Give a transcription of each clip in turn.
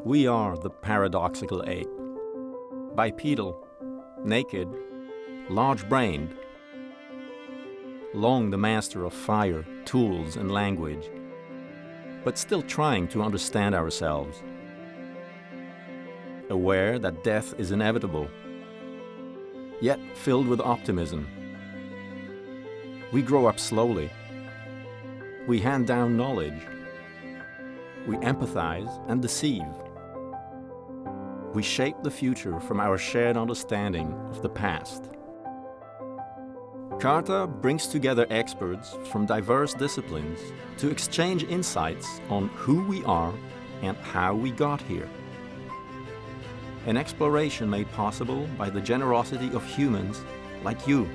We are the paradoxical ape. Bipedal, naked, large-brained, long the master of fire, tools, and language, but still trying to understand ourselves. Aware that death is inevitable, yet filled with optimism. We grow up slowly. We hand down knowledge. We empathize and deceive. We shape the future from our shared understanding of the past. CARTA brings together experts from diverse disciplines to exchange insights on who we are and how we got here. An exploration made possible by the generosity of humans like you.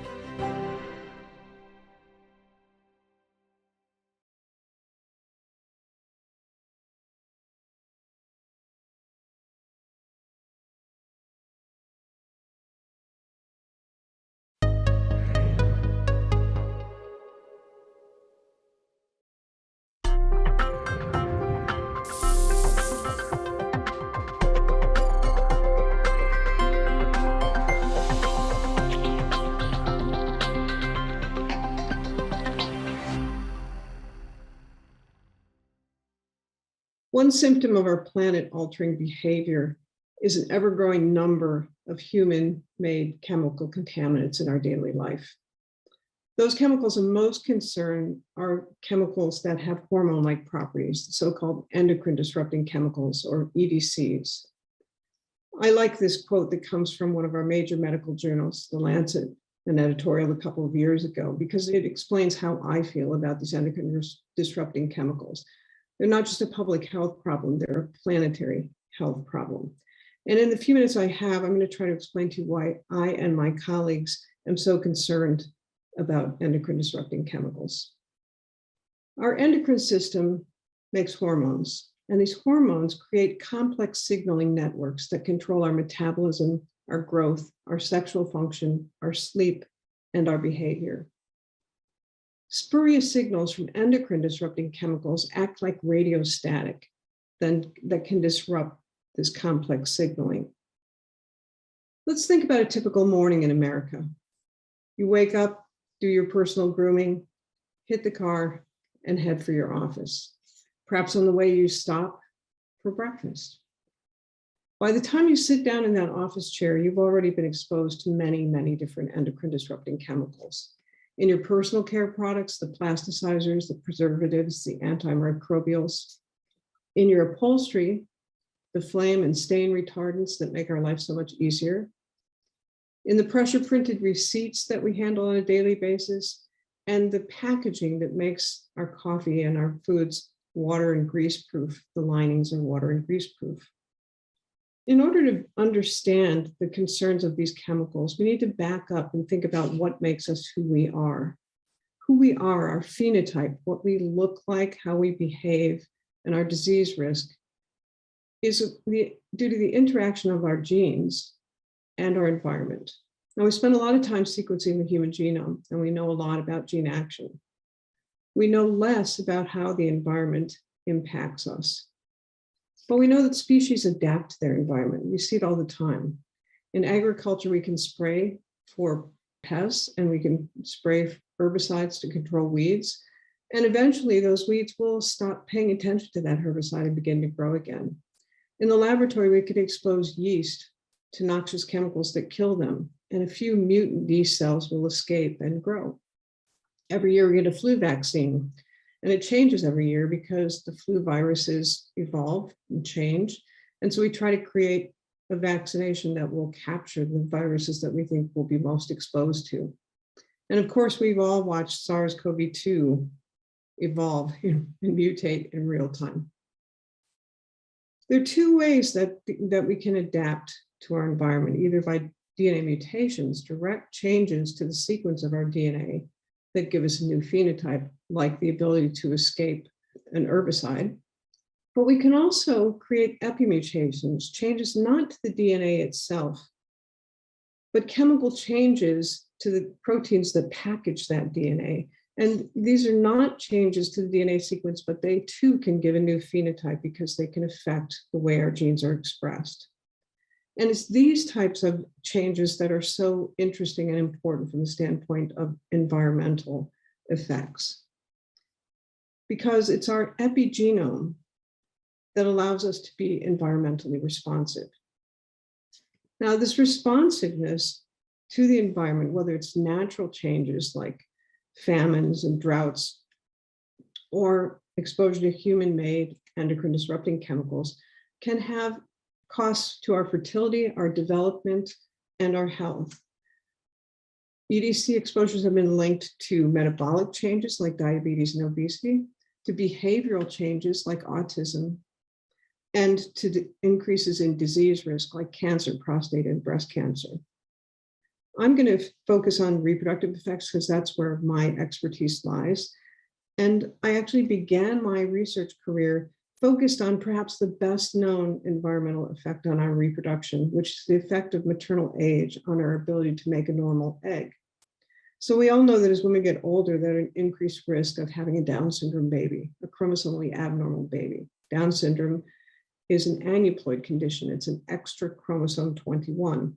One symptom of our planet-altering behavior is an ever-growing number of human-made chemical contaminants in our daily life. Those chemicals of most concern are chemicals that have hormone-like properties, the so-called endocrine disrupting chemicals, or EDCs. I like this quote that comes from one of our major medical journals, The Lancet, an editorial a couple of years ago, because it explains how I feel about these endocrine disrupting chemicals. They're not just a public health problem, they're a planetary health problem. And in the few minutes I have, I'm going to try to explain to you why I and my colleagues am so concerned about endocrine disrupting chemicals. Our endocrine system makes hormones, and these hormones create complex signaling networks that control our metabolism, our growth, our sexual function, our sleep, and our behavior. Spurious signals from endocrine disrupting chemicals act like radio static that can disrupt this complex signaling. Let's think about a typical morning in America. You wake up, do your personal grooming, hit the car, and head for your office. Perhaps on the way you stop for breakfast. By the time you sit down in that office chair, you've already been exposed to many, many different endocrine disrupting chemicals. In your personal care products, the plasticizers, the preservatives, the antimicrobials. In your upholstery, the flame and stain retardants that make our life so much easier. In the pressure printed receipts that we handle on a daily basis, and the packaging that makes our coffee and our foods water and grease proof. The linings are water and grease proof. In order to understand the concerns of these chemicals, we need to back up and think about what makes us who we are. Who we are, our phenotype, what we look like, how we behave, and our disease risk is due to the interaction of our genes and our environment. Now, we spend a lot of time sequencing the human genome, and we know a lot about gene action. We know less about how the environment impacts us. But we know that species adapt to their environment. We see it all the time. In agriculture, we can spray for pests and we can spray herbicides to control weeds. And eventually those weeds will stop paying attention to that herbicide and begin to grow again. In the laboratory, we could expose yeast to noxious chemicals that kill them, and a few mutant yeast cells will escape and grow. Every year we get a flu vaccine. And it changes every year because the flu viruses evolve and change. And so we try to create a vaccination that will capture the viruses that we think will be most exposed to. And of course, we've all watched SARS-CoV-2 evolve and mutate in real time. There are two ways that we can adapt to our environment, either by DNA mutations, direct changes to the sequence of our DNA that give us a new phenotype, like the ability to escape an herbicide. But we can also create epimutations, changes not to the DNA itself, but chemical changes to the proteins that package that DNA And these are not changes to the DNA sequence, but they too can give a new phenotype because they can affect the way our genes are expressed. And it's these types of changes that are so interesting and important from the standpoint of environmental effects. Because it's our epigenome that allows us to be environmentally responsive. Now, this responsiveness to the environment, whether it's natural changes like famines and droughts, or exposure to human-made endocrine disrupting chemicals, can have costs to our fertility, our development, and our health. EDC exposures have been linked to metabolic changes like diabetes and obesity, to behavioral changes like autism, and to the increases in disease risk like cancer, prostate, and breast cancer. I'm going to focus on reproductive effects because that's where my expertise lies. And I actually began my research career focused on perhaps the best known environmental effect on our reproduction, which is the effect of maternal age on our ability to make a normal egg. So we all know that as women get older, they're at an increased risk of having a Down syndrome baby, a chromosomally abnormal baby. Down syndrome is an aneuploid condition. It's an extra chromosome 21.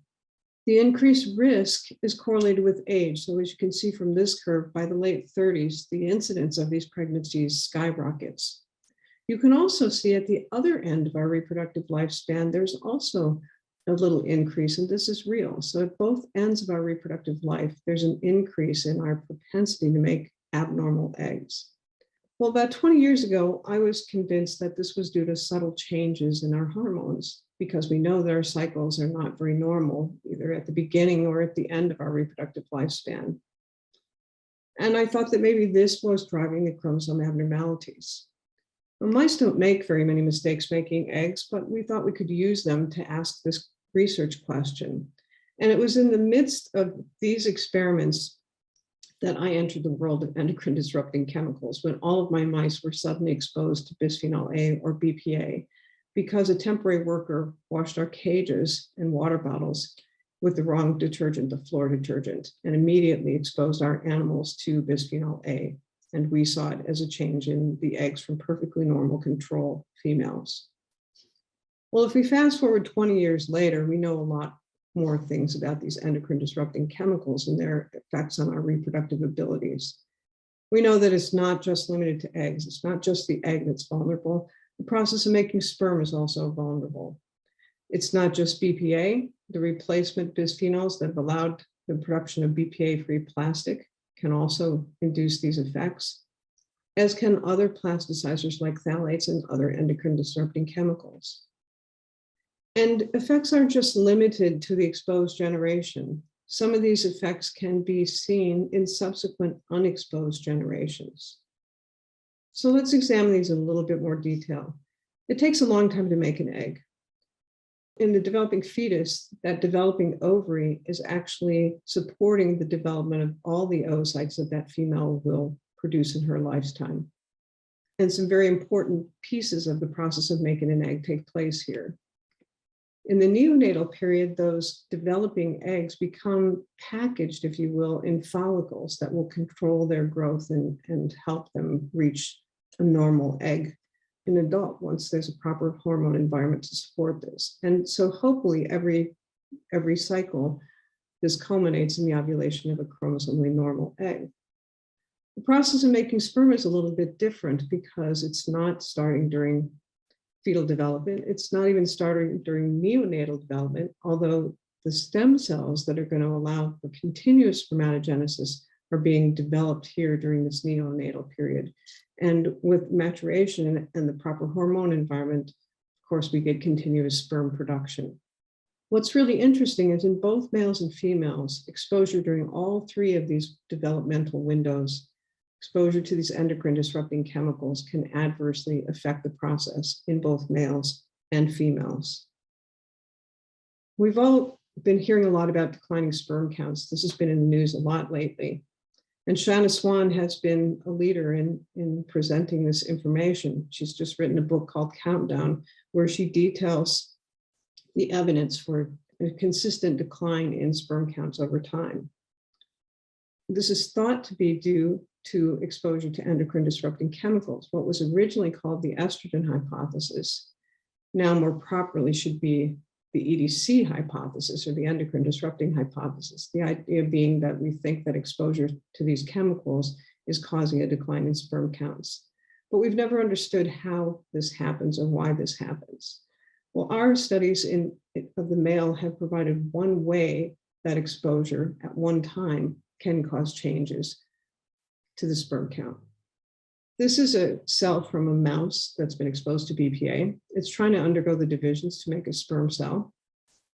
The increased risk is correlated with age. So as you can see from this curve, by the late 30s, the incidence of these pregnancies skyrockets. You can also see at the other end of our reproductive lifespan, there's also a little increase, and this is real. So at both ends of our reproductive life, there's an increase in our propensity to make abnormal eggs. Well, about 20 years ago, I was convinced that this was due to subtle changes in our hormones, because we know that our cycles are not very normal, either at the beginning or at the end of our reproductive lifespan. And I thought that maybe this was driving the chromosome abnormalities. Well, mice don't make very many mistakes making eggs, but we thought we could use them to ask this research question. And it was in the midst of these experiments that I entered the world of endocrine disrupting chemicals, when all of my mice were suddenly exposed to bisphenol A or BPA, because a temporary worker washed our cages and water bottles with the wrong detergent, the floor detergent, and immediately exposed our animals to bisphenol A. And we saw it as a change in the eggs from perfectly normal control females. Well, if we fast forward 20 years later, we know a lot more things about these endocrine disrupting chemicals and their effects on our reproductive abilities. We know that it's not just limited to eggs. It's not just the egg that's vulnerable. The process of making sperm is also vulnerable. It's not just BPA. The replacement bisphenols that have allowed the production of BPA-free plastic can also induce these effects, as can other plasticizers like phthalates and other endocrine disrupting chemicals. And effects aren't just limited to the exposed generation. Some of these effects can be seen in subsequent unexposed generations. So let's examine these in a little bit more detail. It takes a long time to make an egg. In the developing fetus, that developing ovary is actually supporting the development of all the oocytes that that female will produce in her lifetime. And some very important pieces of the process of making an egg take place here. In the neonatal period, those developing eggs become packaged, if you will, in follicles that will control their growth and help them reach a normal egg in adult once there's a proper hormone environment to support this. And so hopefully every cycle, this culminates in the ovulation of a chromosomally normal egg. The process of making sperm is a little bit different because it's not starting during fetal development. It's not even starting during neonatal development, although the stem cells that are going to allow for continuous spermatogenesis are being developed here during this neonatal period. And with maturation and the proper hormone environment, of course, we get continuous sperm production. What's really interesting is in both males and females, exposure during all three of these developmental windows, exposure to these endocrine disrupting chemicals can adversely affect the process in both males and females. We've all been hearing a lot about declining sperm counts. This has been in the news a lot lately. And Shanna Swan has been a leader in presenting this information. She's just written a book called Countdown, where she details the evidence for a consistent decline in sperm counts over time. This is thought to be due to exposure to endocrine disrupting chemicals, what was originally called the estrogen hypothesis, now more properly should be the EDC hypothesis, or the endocrine disrupting hypothesis. The idea being that we think that exposure to these chemicals is causing a decline in sperm counts. But we've never understood how this happens or why this happens. Well, our studies of the male have provided one way that exposure at one time can cause changes to the sperm count. This is a cell from a mouse that's been exposed to BPA. It's trying to undergo the divisions to make a sperm cell,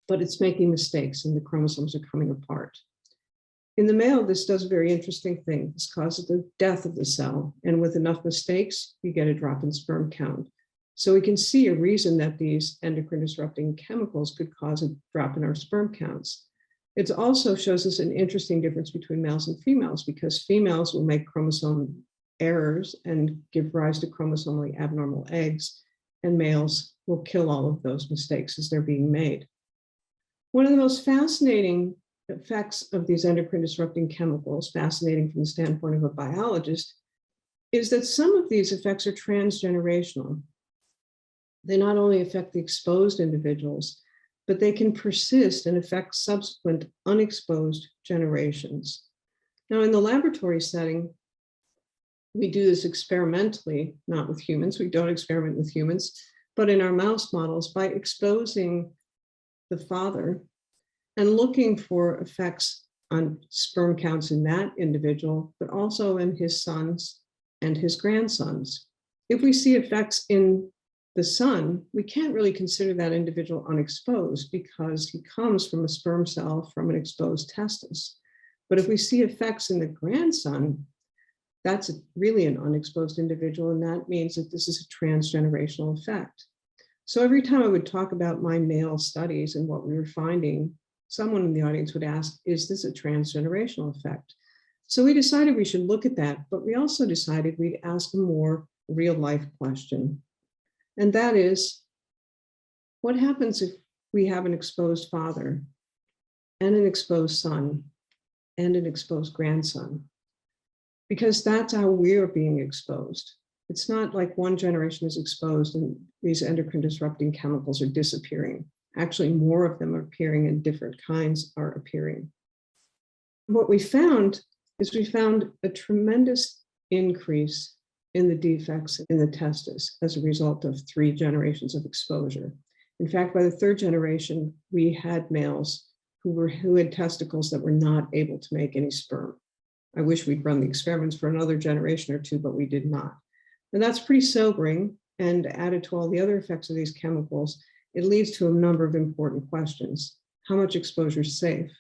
but it's making mistakes and the chromosomes are coming apart. In the male, this does a very interesting thing. This causes the death of the cell, and with enough mistakes, you get a drop in sperm count. So we can see a reason that these endocrine disrupting chemicals could cause a drop in our sperm counts. It also shows us an interesting difference between males and females, because females will make chromosome errors and give rise to chromosomally abnormal eggs, and males will kill all of those mistakes as they're being made. One of the most fascinating effects of these endocrine disrupting chemicals, fascinating from the standpoint of a biologist, is that some of these effects are transgenerational. They not only affect the exposed individuals, but they can persist and affect subsequent unexposed generations. Now, in the laboratory setting, we do this experimentally, not with humans. We don't experiment with humans, but in our mouse models, by exposing the father and looking for effects on sperm counts in that individual, but also in his sons and his grandsons. If we see effects in the son, we can't really consider that individual unexposed because he comes from a sperm cell from an exposed testis. But if we see effects in the grandson, that's really an unexposed individual, and that means that this is a transgenerational effect. So every time I would talk about my male studies and what we were finding, someone in the audience would ask, is this a transgenerational effect? So we decided we should look at that, but we also decided we'd ask a more real life question. And that is, what happens if we have an exposed father and an exposed son and an exposed grandson? Because that's how we're being exposed. It's not like one generation is exposed and these endocrine disrupting chemicals are disappearing. Actually, more of them are appearing and different kinds are appearing. What we found is we found a tremendous increase in the defects in the testis as a result of 3 generations of exposure. In fact, by the 3rd generation, we had males who had testicles that were not able to make any sperm. I wish we'd run the experiments for another generation or 2, but we did not. And that's pretty sobering, and added to all the other effects of these chemicals, it leads to a number of important questions. How much exposure is safe?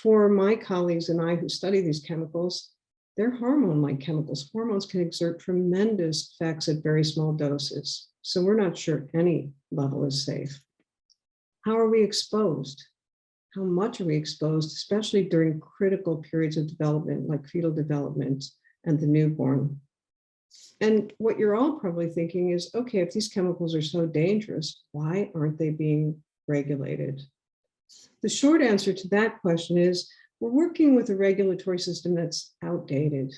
For my colleagues and I who study these chemicals, they're hormone-like chemicals. Hormones can exert tremendous effects at very small doses. So we're not sure any level is safe. How are we exposed? How much are we exposed, especially during critical periods of development, like fetal development and the newborn? And what you're all probably thinking is, okay, if these chemicals are so dangerous, why aren't they being regulated? The short answer to that question is, we're working with a regulatory system that's outdated.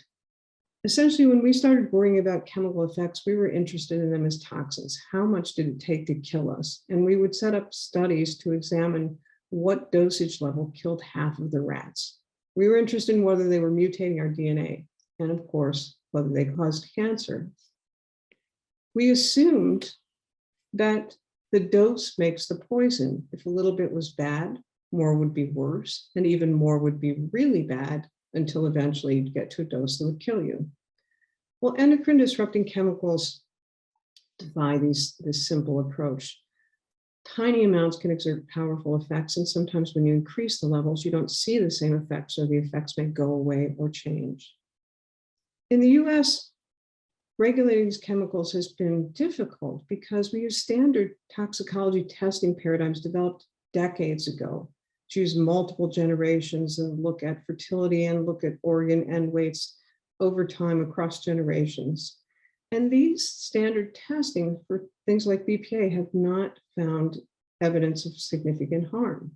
Essentially, when we started worrying about chemical effects, we were interested in them as toxins. How much did it take to kill us? And we would set up studies to examine what dosage level killed half of the rats. We were interested in whether they were mutating our DNA, and of course, whether they caused cancer. We assumed that the dose makes the poison. If a little bit was bad, more would be worse, and even more would be really bad until eventually you'd get to a dose that would kill you. Well, endocrine disrupting chemicals defy this simple approach. Tiny amounts can exert powerful effects, and sometimes when you increase the levels, you don't see the same effects, or the effects may go away or change. In the US, regulating these chemicals has been difficult because we use standard toxicology testing paradigms developed decades ago to use multiple generations and look at fertility and look at organ end weights over time across generations. And these standard testing for things like BPA have not found evidence of significant harm.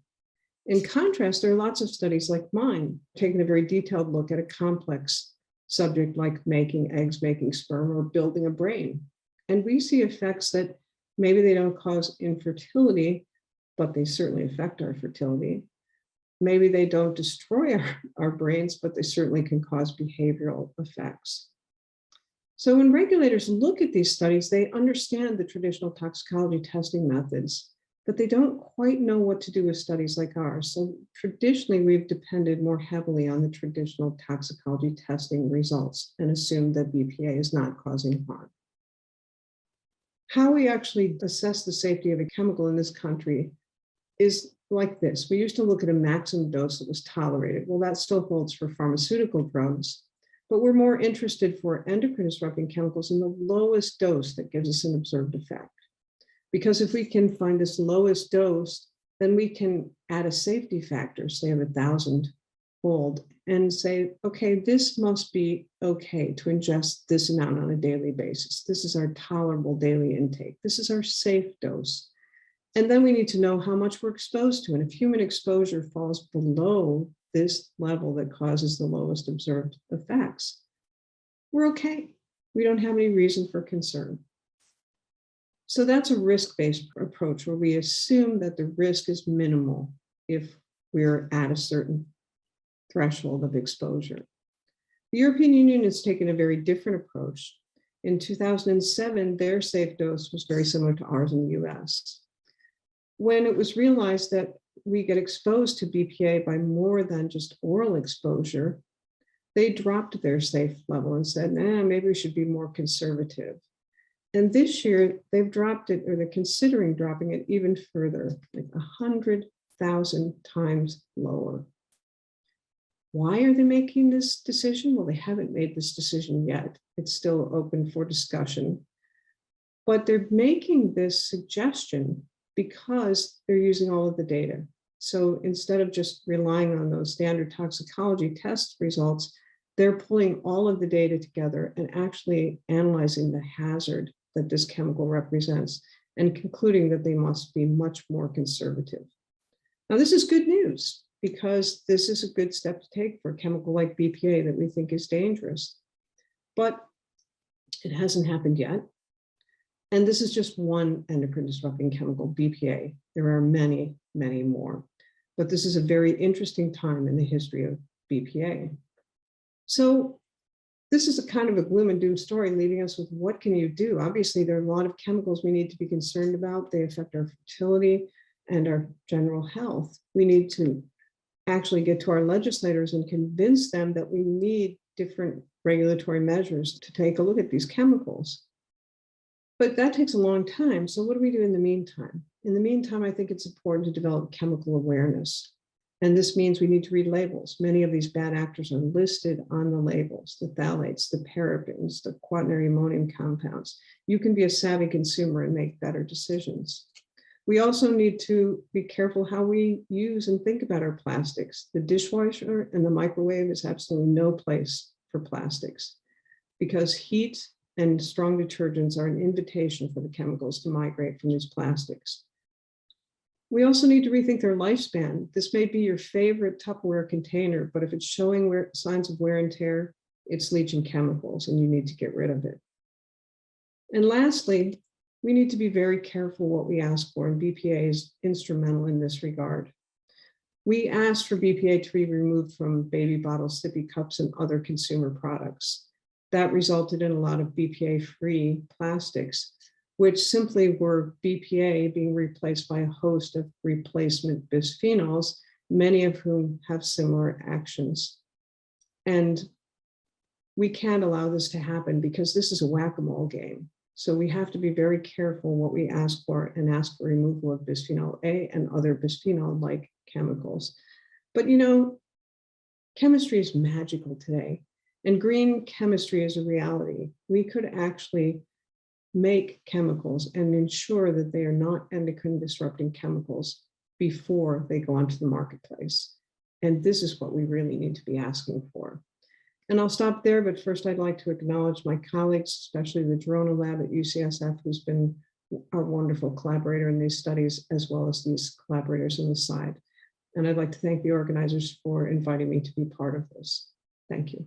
In contrast, there are lots of studies like mine, taking a very detailed look at a complex subject like making eggs, making sperm, or building a brain. And we see effects that maybe they don't cause infertility, but they certainly affect our fertility. Maybe they don't destroy our brains, but they certainly can cause behavioral effects. So when regulators look at these studies, they understand the traditional toxicology testing methods, but they don't quite know what to do with studies like ours. So traditionally, we've depended more heavily on the traditional toxicology testing results and assumed that BPA is not causing harm. How we actually assess the safety of a chemical in this country is like this. We used to look at a maximum dose that was tolerated. Well, that still holds for pharmaceutical drugs, but we're more interested for endocrine disrupting chemicals in the lowest dose that gives us an observed effect. Because if we can find this lowest dose, then we can add a safety factor, say of 1,000-fold, and say, okay, this must be okay to ingest this amount on a daily basis. This is our tolerable daily intake. This is our safe dose. And then we need to know how much we're exposed to. And if human exposure falls below this level that causes the lowest observed effects, we're okay. We don't have any reason for concern. So that's a risk-based approach where we assume that the risk is minimal if we're at a certain threshold of exposure. The European Union has taken a very different approach. In 2007, their safe dose was very similar to ours in the US. When it was realized that we get exposed to BPA by more than just oral exposure, they dropped their safe level and said, maybe we should be more conservative. And this year, they've dropped it, or they're considering dropping it even further, like 100,000 times lower. Why are they making this decision? Well, they haven't made this decision yet. It's still open for discussion. But they're making this suggestion because they're using all of the data. So instead of just relying on those standard toxicology test results, they're pulling all of the data together and actually analyzing the hazard that this chemical represents and concluding that they must be much more conservative. Now, this is good news because this is a good step to take for a chemical like BPA that we think is dangerous, but it hasn't happened yet. And this is just one endocrine disrupting chemical, BPA. There are many, many more, but this is a very interesting time in the history of BPA. So this is a kind of a gloom and doom story, leaving us with what can you do? Obviously, there are a lot of chemicals we need to be concerned about. They affect our fertility and our general health. We need to actually get to our legislators and convince them that we need different regulatory measures to take a look at these chemicals. But that takes a long time. So what do we do in the meantime? In the meantime, I think it's important to develop chemical awareness. And this means we need to read labels. Many of these bad actors are listed on the labels, the phthalates, the parabens, the quaternary ammonium compounds. You can be a savvy consumer and make better decisions. We also need to be careful how we use and think about our plastics. The dishwasher and the microwave is absolutely no place for plastics because heat and strong detergents are an invitation for the chemicals to migrate from these plastics. We also need to rethink their lifespan. This may be your favorite Tupperware container, but if it's showing signs of wear and tear, it's leaching chemicals and you need to get rid of it. And lastly, we need to be very careful what we ask for, and BPA is instrumental in this regard. We asked for BPA to be removed from baby bottles, sippy cups, and other consumer products. That resulted in a lot of BPA-free plastics, which simply were BPA being replaced by a host of replacement bisphenols, many of whom have similar actions. And we can't allow this to happen because this is a whack-a-mole game. So we have to be very careful what we ask for and ask for removal of bisphenol A and other bisphenol-like chemicals. But you know, chemistry is magical today, and green chemistry is a reality. We could actually make chemicals and ensure that they are not endocrine disrupting chemicals before they go onto the marketplace. And this is what we really need to be asking for. And I'll stop there, but first I'd like to acknowledge my colleagues, especially the Girona lab at UCSF, who's been our wonderful collaborator in these studies, as well as these collaborators on the side. And I'd like to thank the organizers for inviting me to be part of this. Thank you.